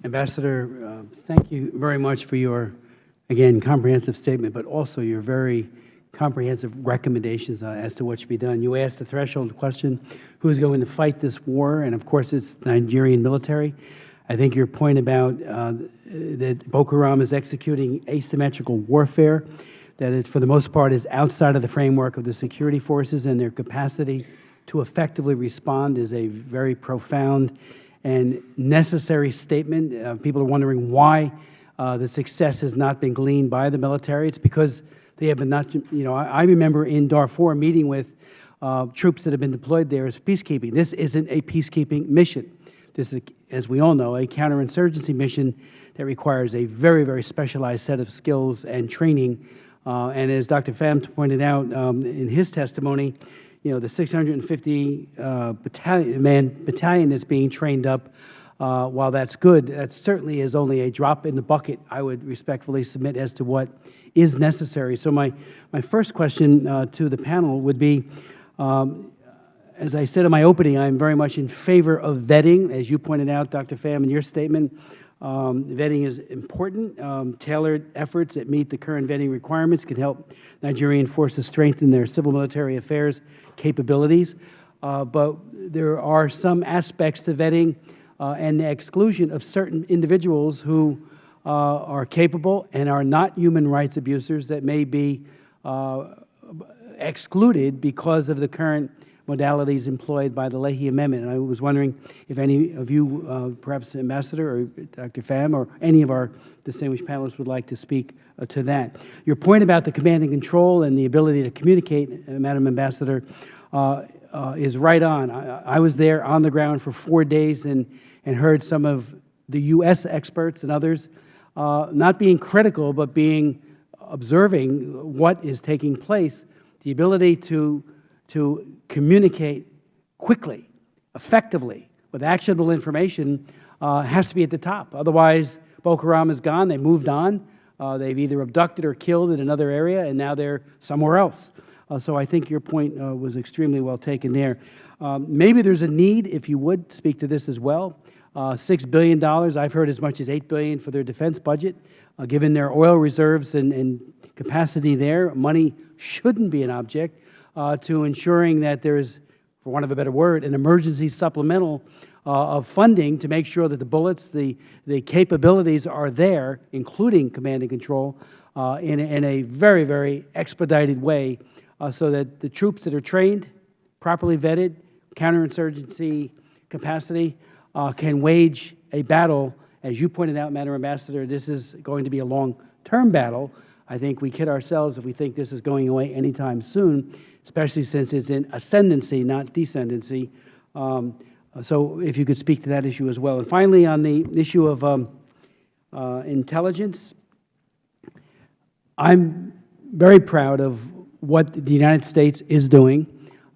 Ambassador, thank you very much for your, again, comprehensive statement, but also your very comprehensive recommendations as to what should be done. You asked the threshold question, who is going to fight this war? And of course, it's the Nigerian military. I think your point about that Boko Haram is executing asymmetrical warfare, that it, for the most part, is outside of the framework of the security forces, and their capacity to effectively respond is a very profound and necessary statement. People are wondering why the success has not been gleaned by the military. It's because they have been not, I remember in Darfur meeting with troops that have been deployed there as peacekeeping. This isn't a peacekeeping mission. This is, as we all know, a counterinsurgency mission that requires a very, very specialized set of skills and training. And as Dr. Pham pointed out in his testimony, the 650 battalion that's being trained up, while that's good, that certainly is only a drop in the bucket, I would respectfully submit, as to what is necessary. So my first question to the panel would be, as I said in my opening, I'm very much in favor of vetting. As you pointed out, Dr. Pham, in your statement, vetting is important. Tailored efforts that meet the current vetting requirements can help Nigerian forces strengthen their civil military affairs capabilities. But there are some aspects to vetting and the exclusion of certain individuals who are capable and are not human rights abusers that may be excluded because of the current modalities employed by the Leahy Amendment. And I was wondering if any of you, perhaps Ambassador or Dr. Pham or any of our distinguished panelists would like to speak to that. Your point about the command and control and the ability to communicate, Madam Ambassador, is right on. I was there on the ground for 4 days and heard some of the U.S. experts and others not being critical, but observing what is taking place. The ability to communicate quickly, effectively, with actionable information has to be at the top. Otherwise, Boko Haram is gone. They moved on. They've either abducted or killed in another area, and now they're somewhere else. So I think your point was extremely well taken there. Maybe there's a need, if you would, speak to this as well. $6 billion, I've heard as much as $8 billion for their defense budget. Given their oil reserves and capacity there, money shouldn't be an object to ensuring that there is, for want of a better word, an emergency supplemental of funding to make sure that the bullets, the capabilities are there, including command and control, in a very, very expedited way, so that the troops that are trained, properly vetted, counterinsurgency capacity, can wage a battle. As you pointed out, Madam Ambassador, this is going to be a long-term battle. I think we kid ourselves if we think this is going away anytime soon, especially since it's in ascendancy, not descendancy. So if you could speak to that issue as well. And finally, on the issue of intelligence, I'm very proud of what the United States is doing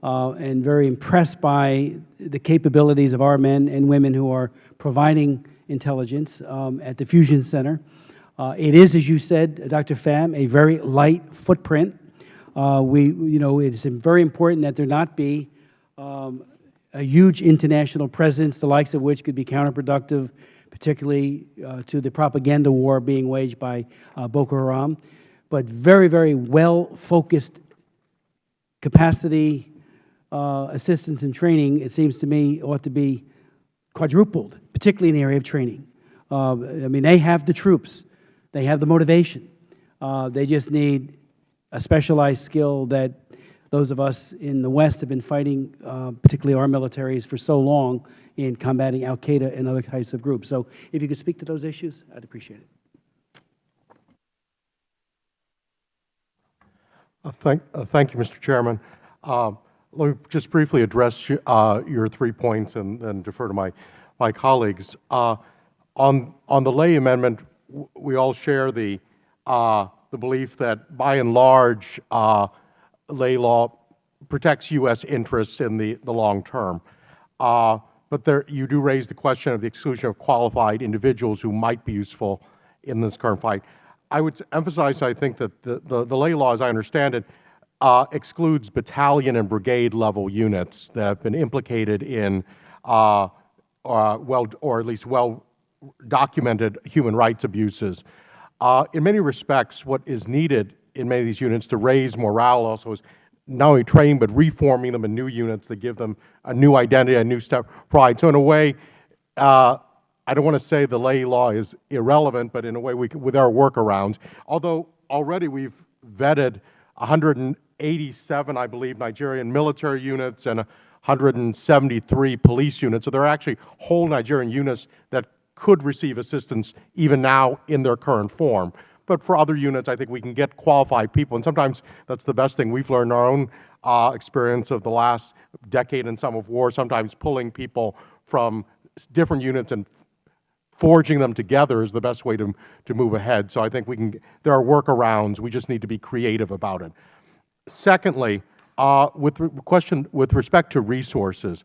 and very impressed by the capabilities of our men and women who are providing intelligence at the Fusion Center. It is, as you said, Dr. Pham, a very light footprint. It's very important that there not be a huge international presence, the likes of which could be counterproductive, particularly to the propaganda war being waged by Boko Haram. But very, very well-focused capacity assistance and training, it seems to me, ought to be quadrupled, particularly in the area of training. I mean, they have the troops. They have the motivation. They just need a specialized skill that those of us in the West have been fighting, particularly our militaries, for so long in combating al-Qaeda and other types of groups. So if you could speak to those issues, I'd appreciate it. Thank you, Mr. Chairman. Let me just briefly address your 3 points and then defer to my colleagues. On the Lay Amendment, we all share the belief that, by and large, lay law protects U.S. interests in the long term. But you do raise the question of the exclusion of qualified individuals who might be useful in this current fight. I would emphasize, I think, that the lay law, as I understand it, excludes battalion and brigade level units that have been implicated in or at least well documented human rights abuses. In many respects, what is needed in many of these units to raise morale also is not only training, but reforming them in new units that give them a new identity, a new step pride. So in a way, I don't want to say the lay law is irrelevant, but in a way, with our workarounds, although already we've vetted 187, I believe, Nigerian military units and 173 police units. So there are actually whole Nigerian units that could receive assistance even now in their current form. But for other units, I think we can get qualified people. And sometimes that's the best thing we've learned in our own experience of the last decade and some of war, sometimes pulling people from different units and forging them together is the best way to move ahead. So I think there are workarounds. We just need to be creative about it. Secondly, with respect to resources,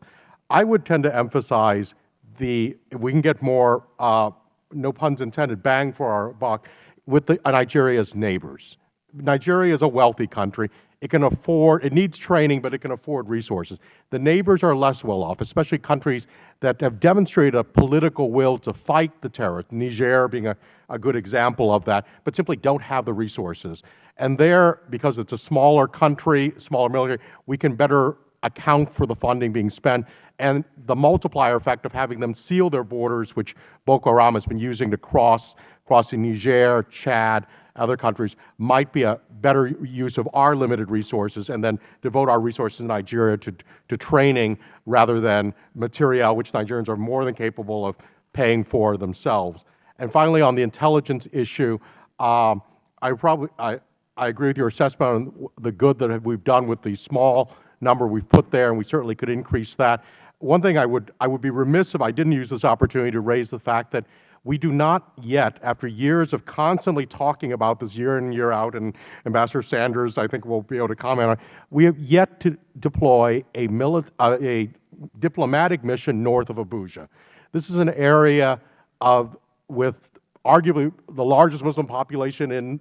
I would tend to emphasize if we can get more, no puns intended, bang for our buck with Nigeria's neighbors. Nigeria is a wealthy country. It needs training, but it can afford resources. The neighbors are less well off, especially countries that have demonstrated a political will to fight the terrorists, Niger being a good example of that, but simply don't have the resources. And there, because it's a smaller country, smaller military, we can better account for the funding being spent, and the multiplier effect of having them seal their borders, which Boko Haram has been using to crossing Niger, Chad, other countries, might be a better use of our limited resources, and then devote our resources in Nigeria to training rather than materiel, which Nigerians are more than capable of paying for themselves. And finally, on the intelligence issue, I agree with your assessment on the good that we've done with the small number we've put there, and we certainly could increase that. One thing I would be remiss if I didn't use this opportunity to raise the fact that we do not yet, after years of constantly talking about this year in, year out, and Ambassador Sanders, I think, will be able to comment on, we have yet to deploy a diplomatic mission north of Abuja. This is an area with arguably the largest Muslim population in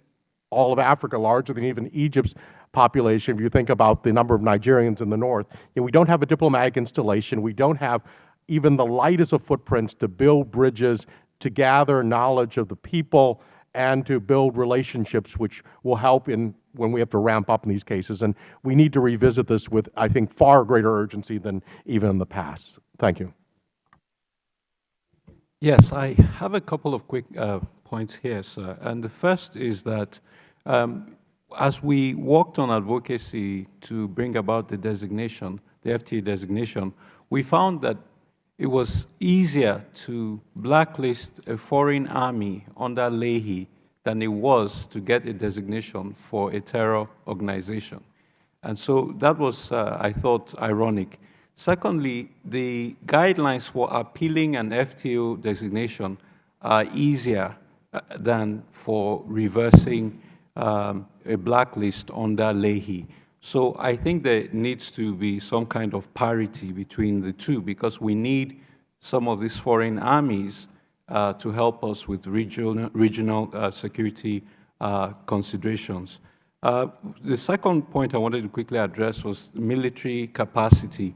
all of Africa, larger than even Egypt's population, if you think about the number of Nigerians in the north. And we don't have a diplomatic installation. We don't have even the lightest of footprints to build bridges, to gather knowledge of the people, and to build relationships which will help when we have to ramp up in these cases. And we need to revisit this with, I think, far greater urgency than even in the past. Thank you. Yes, I have a couple of quick points here, sir. And the first is that as we worked on advocacy to bring about the designation, the FTA designation, we found that it was easier to blacklist a foreign army under Leahy than it was to get a designation for a terror organization. And so that was, I thought, ironic. Secondly, the guidelines for appealing an FTA designation are easier than for reversing a blacklist under Leahy. So I think there needs to be some kind of parity between the two, because we need some of these foreign armies to help us with regional security considerations. The second point I wanted to quickly address was military capacity.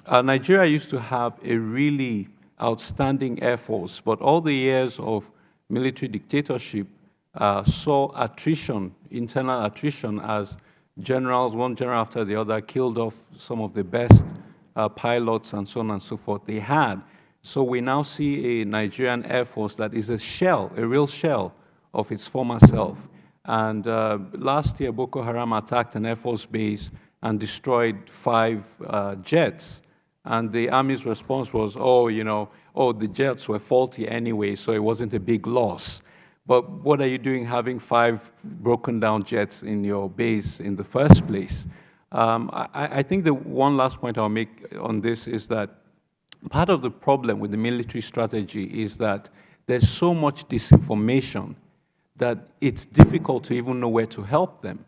Nigeria used to have a really outstanding air force, but all the years of military dictatorship saw attrition, internal attrition, as generals, one general after the other, killed off some of the best pilots and so on and so forth they had. So we now see a Nigerian Air Force that is a shell, a real shell of its former self. And last year, Boko Haram attacked an Air Force base and destroyed 5 jets. And the Army's response was, the jets were faulty anyway, so it wasn't a big loss. But what are you doing having 5 broken down jets in your base in the first place? I think the one last point I'll make on this is that part of the problem with the military strategy is that there's so much disinformation that it's difficult to even know where to help them.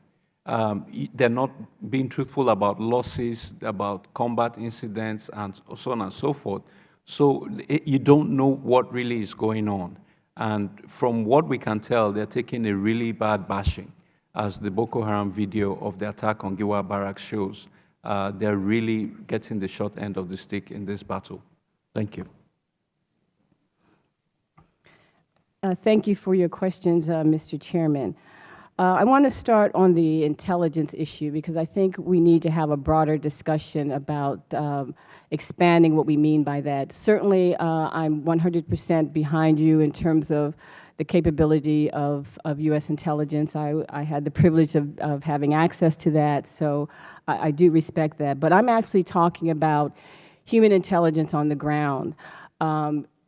They're not being truthful about losses, about combat incidents, and so on and so forth. So you don't know what really is going on. And from what we can tell, they're taking a really bad bashing, as the Boko Haram video of the attack on Giwa Barracks shows. They're really getting the short end of the stick in this battle. Thank you. Thank you for your questions, Mr. Chairman. I want to start on the intelligence issue because I think we need to have a broader discussion about expanding what we mean by that. Certainly, I'm 100% behind you in terms of the capability of U.S. intelligence. I had the privilege of having access to that, so I do respect that. But I'm actually talking about human intelligence on the ground.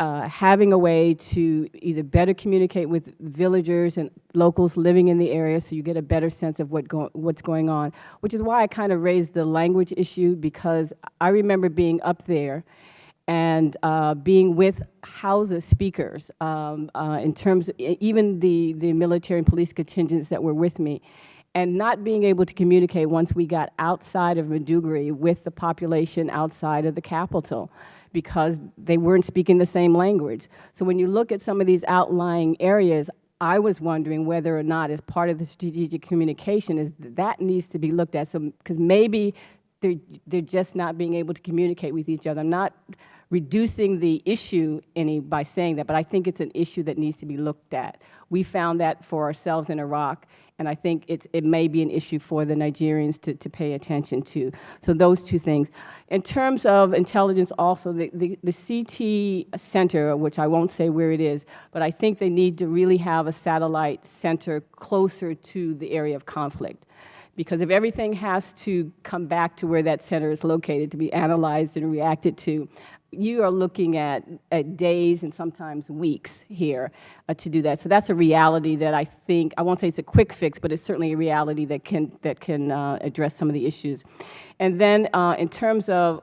Having a way to either better communicate with villagers and locals living in the area so you get a better sense of what's going on, which is why I kind of raised the language issue, because I remember being up there and being with Hausa speakers in terms of even the military and police contingents that were with me, and not being able to communicate once we got outside of Maiduguri with the population outside of the capital, because they weren't speaking the same language. So when you look at some of these outlying areas, I was wondering whether or not, as part of the strategic communication, that needs to be looked at. So, because maybe they're just not being able to communicate with each other. I'm not reducing the issue any by saying that, but I think it's an issue that needs to be looked at. We found that for ourselves in Iraq, and I think it may be an issue for the Nigerians to pay attention to. So those two things. In terms of intelligence also, the CT Center, which I won't say where it is, but I think they need to really have a satellite center closer to the area of conflict. Because if everything has to come back to where that center is located to be analyzed and reacted to, you are looking at days and sometimes weeks here to do that. So that's a reality that I think, I won't say it's a quick fix, but it's certainly a reality that can address some of the issues. And then in terms of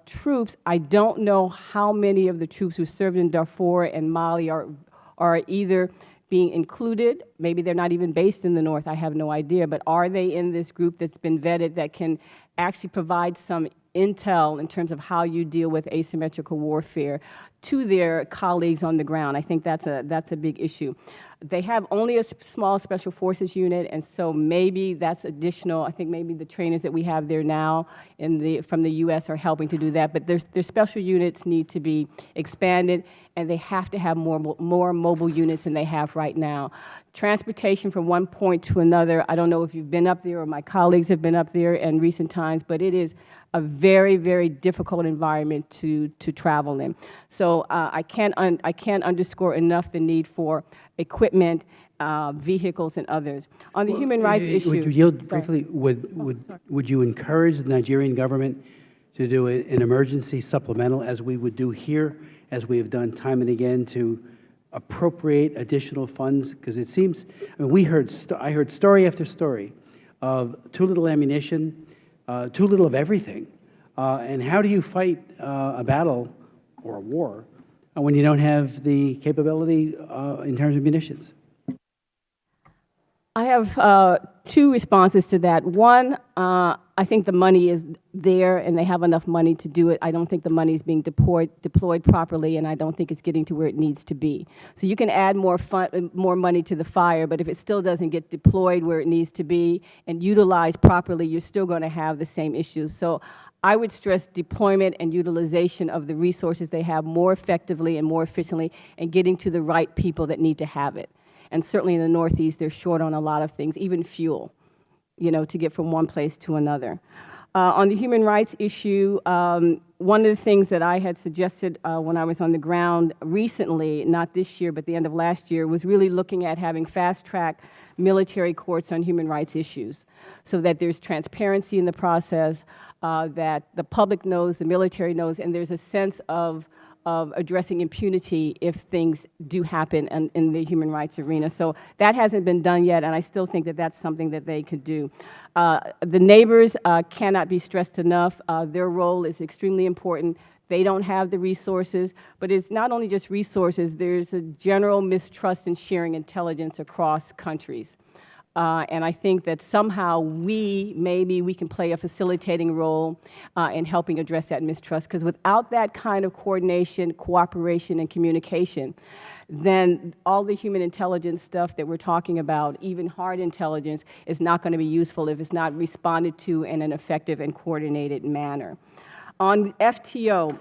troops, I don't know how many of the troops who served in Darfur and Mali are either being included, maybe they're not even based in the north, I have no idea, but are they in this group that's been vetted that can actually provide some intel in terms of how you deal with asymmetrical warfare to their colleagues on the ground? I think that's a big issue. They have only a small special forces unit, and so maybe that's additional. I think maybe the trainers that we have there now from the U.S. are helping to do that, but their special units need to be expanded, and they have to have more mobile units than they have right now. Transportation from one point to another, I don't know if you've been up there or my colleagues have been up there in recent times, but it is a very, very difficult environment to travel in. So I can't underscore enough the need for equipment, vehicles, and others. On the human rights issue— Would you yield briefly? Would you encourage the Nigerian government to do an emergency supplemental, as we would do here, as we have done time and again, to appropriate additional funds? Because it seems, I mean, I heard story after story of too little ammunition, too little of everything. And how do you fight a battle or a war when you don't have the capability in terms of munitions? I have two responses to that. One, I think the money is there and they have enough money to do it. I don't think the money is being deployed properly, and I don't think it's getting to where it needs to be. So you can add more money to the fire, but if it still doesn't get deployed where it needs to be and utilized properly, you're still going to have the same issues. So I would stress deployment and utilization of the resources they have more effectively and more efficiently, and getting to the right people that need to have it. And certainly in the Northeast, they're short on a lot of things, even fuel, you know, to get from one place to another. On the human rights issue, one of the things that I had suggested when I was on the ground recently, not this year, but the end of last year, was really looking at having fast-track military courts on human rights issues, so that there's transparency in the process, that the public knows, the military knows, and there's a sense of addressing impunity if things do happen in the human rights arena. So that hasn't been done yet, and I still think that that's something that they could do. The neighbors cannot be stressed enough. Their role is extremely important. They don't have the resources, but it's not only just resources. There's a general mistrust in sharing intelligence across countries. And I think that somehow maybe we can play a facilitating role in helping address that mistrust, because without that kind of coordination, cooperation, and communication, then all the human intelligence stuff that we're talking about, even hard intelligence, is not going to be useful if it's not responded to in an effective and coordinated manner. On FTO,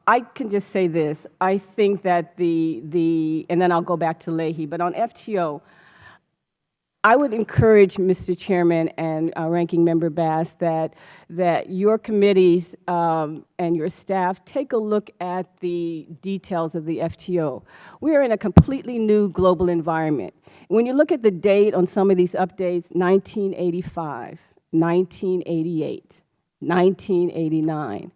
I can just say this. I think that and then I'll go back to Leahy, but on FTO, I would encourage, Mr. Chairman and Ranking Member Bass, that your committees and your staff take a look at the details of the FTO. We are in a completely new global environment. When you look at the date on some of these updates, 1985, 1988, 1989,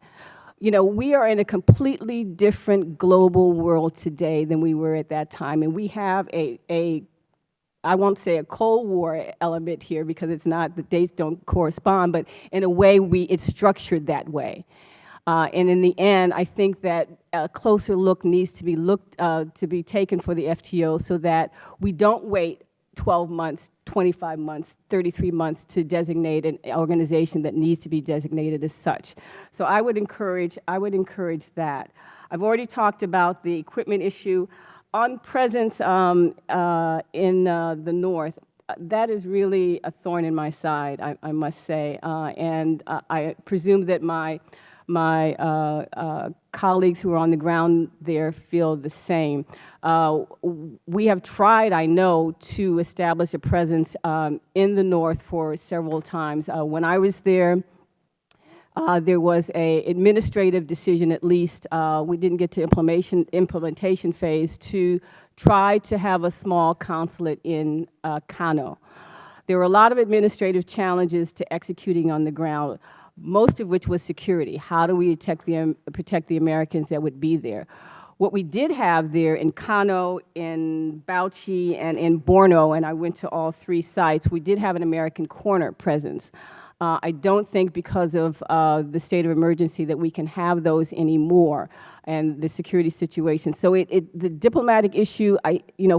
you know, we are in a completely different global world today than we were at that time, and we have I won't say a Cold War element here because it's not, the dates don't correspond, but in a way it's structured that way. And in the end, I think that a closer look needs to be taken for the FTO so that we don't wait 12 months, 25 months, 33 months to designate an organization that needs to be designated as such. So I would encourage that. I've already talked about the equipment issue. On presence in the North, that is really a thorn in my side, I must say, and I presume that my colleagues who are on the ground there feel the same. We have tried, I know, to establish a presence in the North for several times. When I was there, there was an administrative decision, at least. We didn't get to implementation phase to try to have a small consulate in Kano. There were a lot of administrative challenges to executing on the ground, most of which was security. How do we protect the Americans that would be there? What we did have there in Kano, in Bauchi, and in Borno, and I went to all three sites, we did have an American corner presence. I don't think because of the state of emergency that we can have those anymore and the security situation. So the diplomatic issue,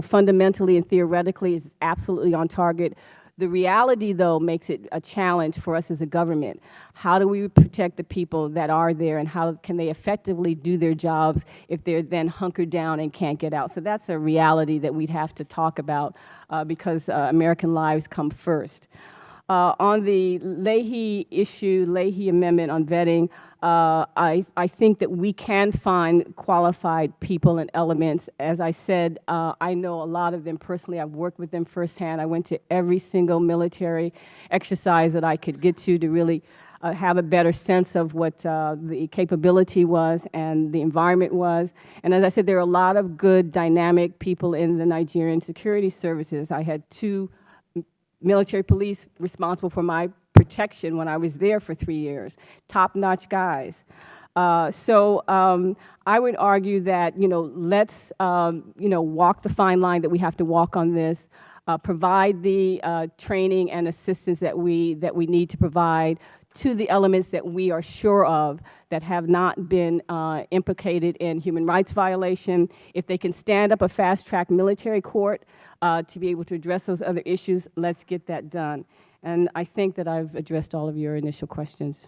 fundamentally and theoretically is absolutely on target. The reality, though, makes it a challenge for us as a government. How do we protect the people that are there, and how can they effectively do their jobs if they're then hunkered down and can't get out? So that's a reality that we'd have to talk about because American lives come first. On the Leahy issue, Leahy amendment on vetting, I think that we can find qualified people and elements. As I said, I know a lot of them personally. I've worked with them firsthand. I went to every single military exercise that I could get to really have a better sense of what the capability was and the environment was. And as I said, there are a lot of good, dynamic people in the Nigerian security services. I had 2 military police responsible for my protection when I was there for 3 years, top-notch guys. So I would argue that, let's, walk the fine line that we have to walk on this, provide the training and assistance that we need to provide to the elements that we are sure of that have not been implicated in human rights violation. If they can stand up a fast-track military court to be able to address those other issues, let's get that done. And I think that I've addressed all of your initial questions.